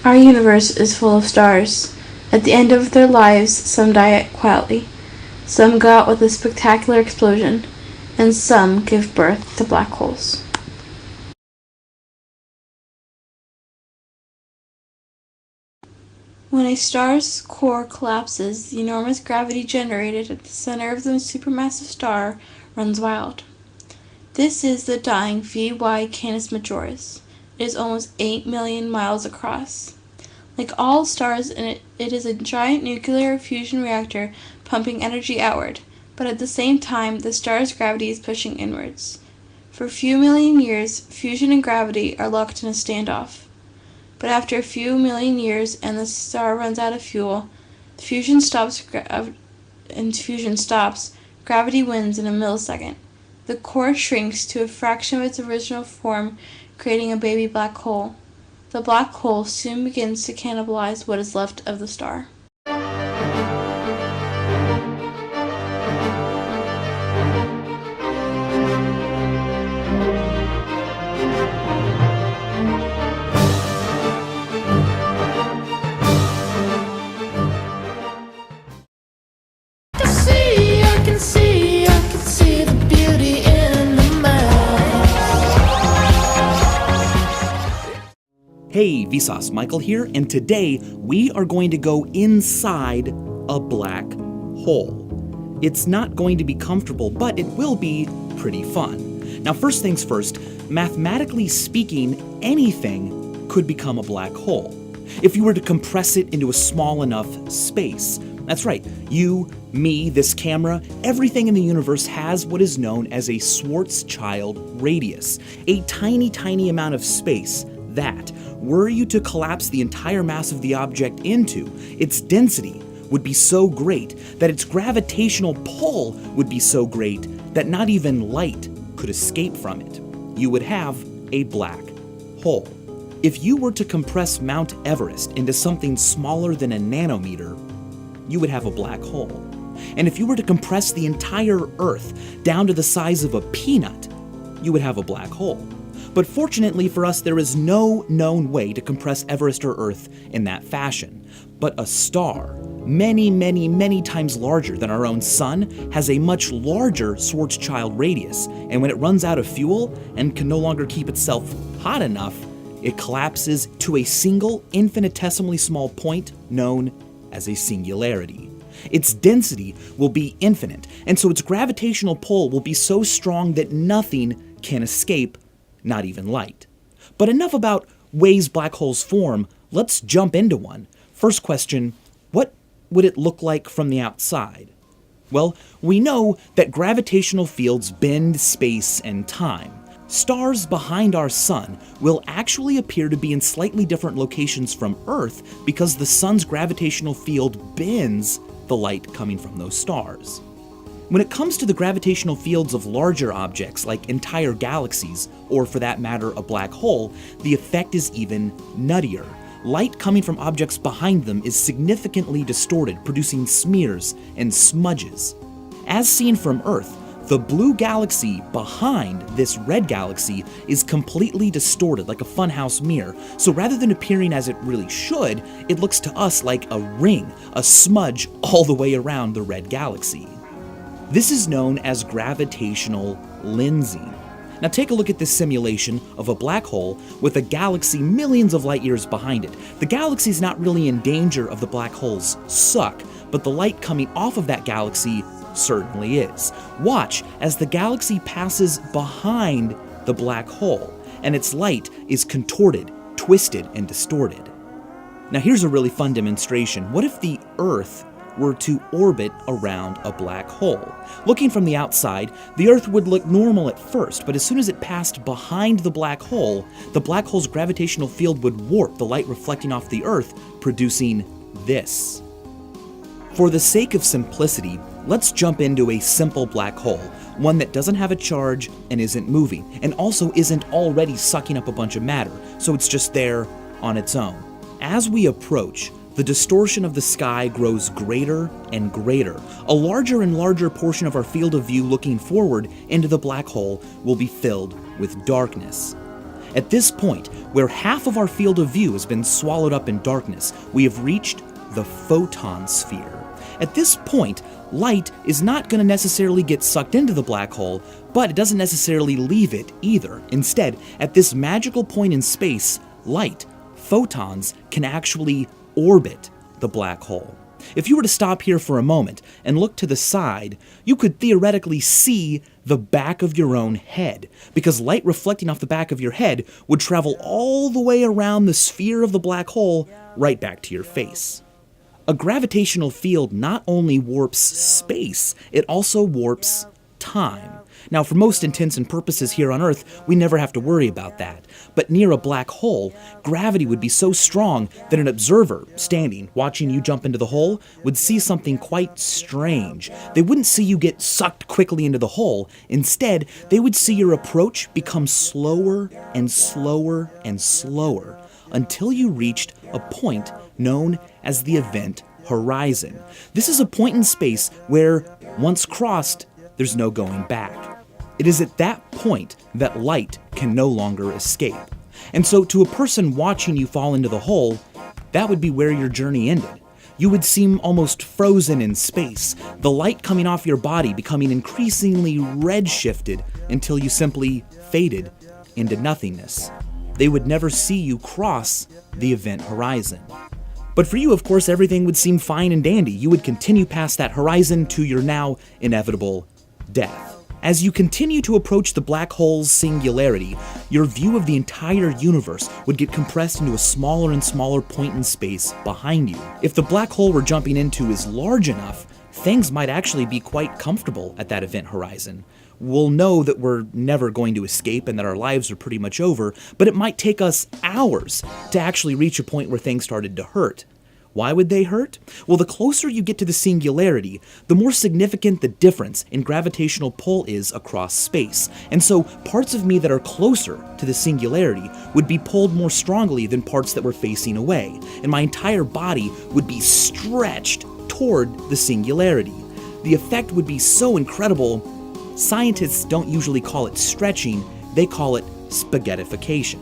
Our universe is full of stars. At the end of their lives, some die quietly, some go out with a spectacular explosion, and some give birth to black holes. When a star's core collapses, the enormous gravity generated at the center of the supermassive star runs wild. This is the dying VY Canis Majoris. It is almost 8 million miles across. Like all stars in it, it is a giant nuclear fusion reactor pumping energy outward, but at the same time, the star's gravity is pushing inwards. For a few million years, fusion and gravity are locked in a standoff. But after a few million years and the star runs out of fuel, fusion stops, gravity wins in a millisecond. The core shrinks to a fraction of its original form, creating a baby black hole. The black hole soon begins to cannibalize what is left of the star. I can see the beauty in the man. Hey, Vsauce Michael here, and today we are going to go inside a black hole. It's not going to be comfortable, but it will be pretty fun. Now, first things first, mathematically speaking, anything could become a black hole if you were to compress it into a small enough space. That's right, you, me, this camera, everything in the universe has what is known as a Schwarzschild radius, a tiny, tiny amount of space that, were you to collapse the entire mass of the object into, its density would be so great that its gravitational pull would be so great that not even light could escape from it. You would have a black hole. If you were to compress Mount Everest into something smaller than a nanometer, you would have a black hole. And if you were to compress the entire Earth down to the size of a peanut, you would have a black hole. But fortunately for us, there is no known way to compress Everest or Earth in that fashion. But a star, many, many, many times larger than our own sun, has a much larger Schwarzschild radius. And when it runs out of fuel and can no longer keep itself hot enough, it collapses to a single infinitesimally small point known as a singularity. Its density will be infinite, and so its gravitational pull will be so strong that nothing can escape, not even light. But enough about ways black holes form, let's jump into one. First question, what would it look like from the outside? Well, we know that gravitational fields bend space and time. Stars behind our sun will actually appear to be in slightly different locations from Earth because the sun's gravitational field bends the light coming from those stars. When it comes to the gravitational fields of larger objects like entire galaxies, or for that matter a black hole, the effect is even nuttier. Light coming from objects behind them is significantly distorted, producing smears and smudges. As seen from Earth, the blue galaxy behind this red galaxy is completely distorted like a funhouse mirror, so rather than appearing as it really should, it looks to us like a ring, a smudge all the way around the red galaxy. This is known as gravitational lensing. Now take a look at this simulation of a black hole with a galaxy millions of light years behind it. The galaxy is not really in danger of the black hole's suck, but the light coming off of that galaxy certainly is. Watch as the galaxy passes behind the black hole, and its light is contorted, twisted, and distorted. Now here's a really fun demonstration. What if the Earth were to orbit around a black hole? Looking from the outside, the Earth would look normal at first, but as soon as it passed behind the black hole's gravitational field would warp the light reflecting off the Earth, producing this. For the sake of simplicity, let's jump into a simple black hole, one that doesn't have a charge and isn't moving, and also isn't already sucking up a bunch of matter, so it's just there on its own. As we approach, the distortion of the sky grows greater and greater. A larger and larger portion of our field of view looking forward into the black hole will be filled with darkness. At this point, where half of our field of view has been swallowed up in darkness, we have reached the photon sphere. At this point, light is not going to necessarily get sucked into the black hole, but it doesn't necessarily leave it either. Instead, at this magical point in space, light, photons, can actually orbit the black hole. If you were to stop here for a moment and look to the side, you could theoretically see the back of your own head, because light reflecting off the back of your head would travel all the way around the sphere of the black hole right back to your face. A gravitational field not only warps space, it also warps time. Now, for most intents and purposes here on Earth, we never have to worry about that. But near a black hole, gravity would be so strong that an observer standing, watching you jump into the hole, would see something quite strange. They wouldn't see you get sucked quickly into the hole. Instead, they would see your approach become slower and slower and slower until you reached a point known as the event horizon. This is a point in space where, once crossed, there's no going back. It is at that point that light can no longer escape. And so to a person watching you fall into the hole, that would be where your journey ended. You would seem almost frozen in space, the light coming off your body becoming increasingly red-shifted until you simply faded into nothingness. They would never see you cross the event horizon. But for you, of course, everything would seem fine and dandy. You would continue past that horizon to your now inevitable death. As you continue to approach the black hole's singularity, your view of the entire universe would get compressed into a smaller and smaller point in space behind you. If the black hole we're jumping into is large enough, things might actually be quite comfortable at that event horizon. We'll know that we're never going to escape and that our lives are pretty much over, but it might take us hours to actually reach a point where things started to hurt. Why would they hurt? Well, the closer you get to the singularity, the more significant the difference in gravitational pull is across space. And so parts of me that are closer to the singularity would be pulled more strongly than parts that were facing away, and my entire body would be stretched toward the singularity. The effect would be so incredible, scientists don't usually call it stretching, they call it spaghettification.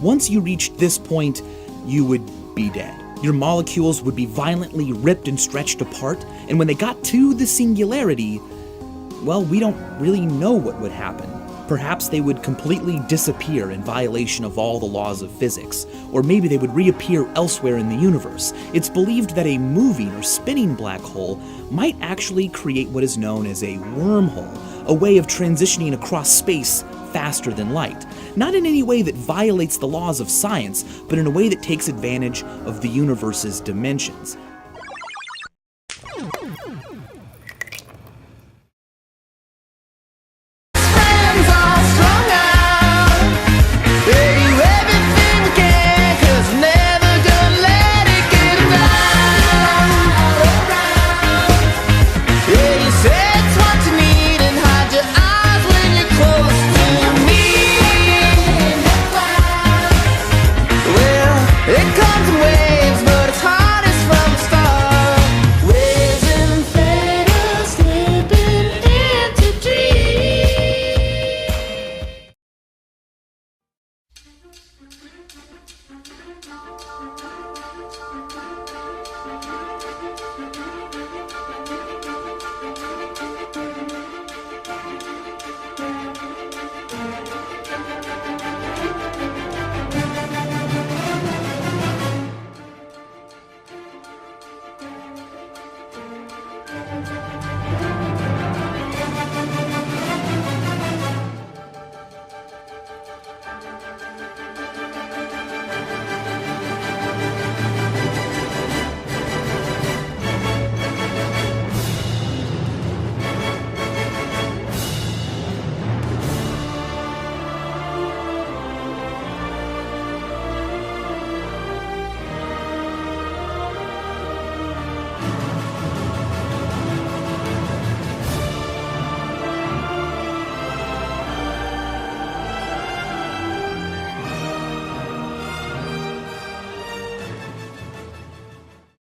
Once you reached this point, you would be dead. Your molecules would be violently ripped and stretched apart, and when they got to the singularity, well, we don't really know what would happen. Perhaps they would completely disappear in violation of all the laws of physics, or maybe they would reappear elsewhere in the universe. It's believed that a moving or spinning black hole might actually create what is known as a wormhole, a way of transitioning across space faster than light. Not in any way that violates the laws of science, but in a way that takes advantage of the universe's dimensions.